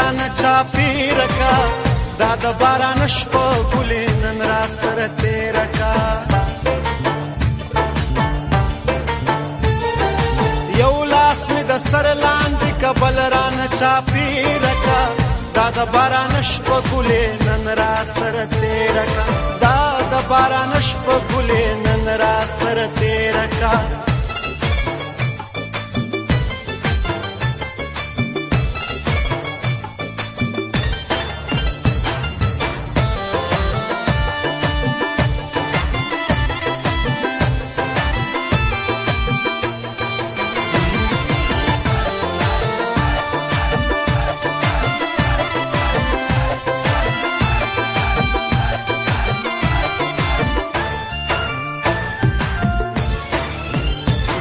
رانه چاپېره کا دا د باران شپه ګلې نن را سره تېره کا یو لاس مې د سر لاندې که بل رانه چاپېره کا دا د باران شپه ګلې نن را سره تېره کا دا د باران شپه ګلې نن را سره تېره کا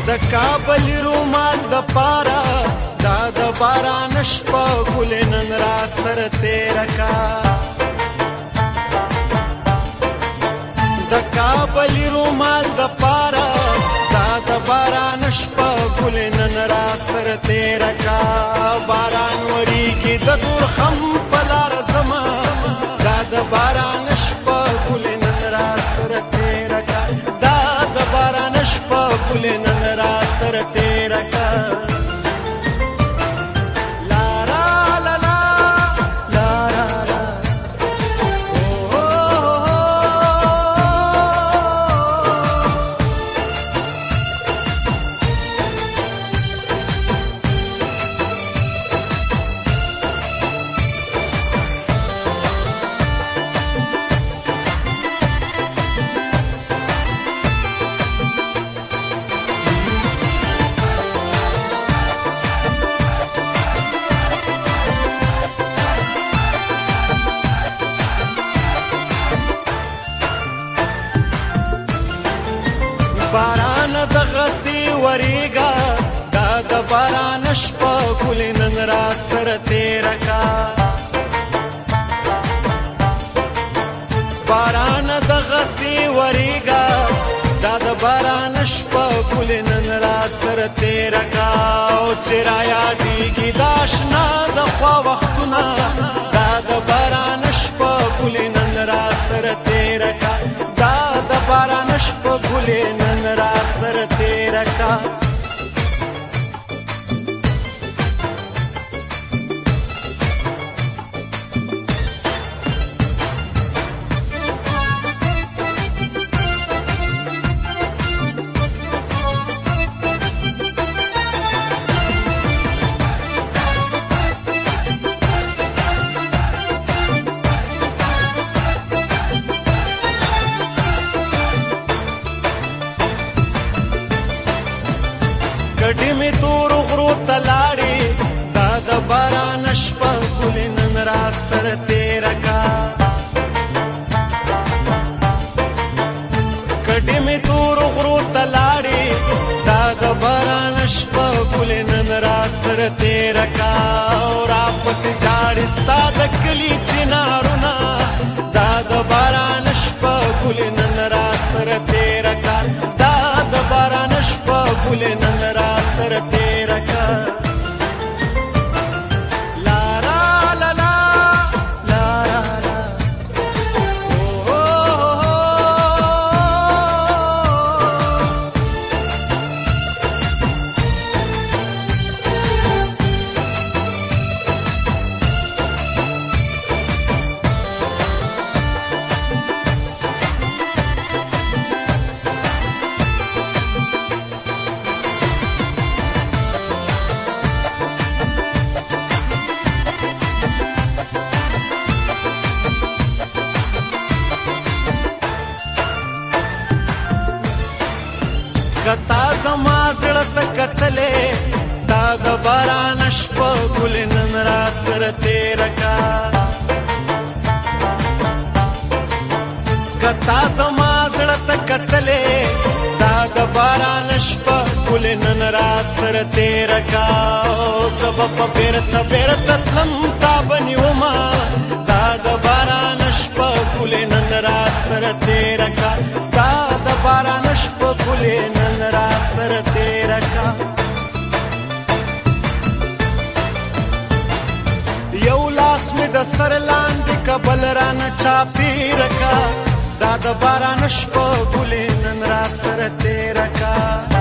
د کابل رومال د پارا دا د باران شپه ګلې نن را سره تېره کا د کابل رومال د پارا دا د باران شپه ګلې نن را سره تېره کا باران وریږي د دورخم په لاره ځمه دا د باران شپه ګلې نن را سره تېره کا دا د باران شپه ګلې نن را سره تېره کا باران د غسی وریگا دا د باران شپه ګلې نن را سره تېره کا باران د غسی وریگا دا د باران شپه ګلې نن را سره تېره کا او چې را یادېږي د اشنا د خوا وختونه دا د باران شپه ګلې نن را سره تېره کا دا د باران شپه ګلې نن را سره تېره کا کډې مې تورو غرو ته لاړې دا د باران شپه ګلې نن را سره تېره کا کډې مې تورو غرو ته لاړې دا د باران شپه ګلې نن را سره تېره کا او راپسې جاړې ستا د کلي چنارونه دا د باران شپه ګلې نن را سره تېره کا دا د باران شپه ګلې نن را سره تېره کا کتا زما زړه ته کتلې دا د باران شپه ګلې نن را سره تېره کا کتا زما زړه ته کتلې دا د باران شپه ګلې نن را سره تېره کا زه به په بیرته بیرته تلم تا به نیومه دا د باران شپه ګلې نن را سره تېره کا دا د باران شپه ګلې نن را سره تېره کا یو سر لاندې کبل رانه چاپېر کا دا د باران شپه ګلې نن را سره تېره کا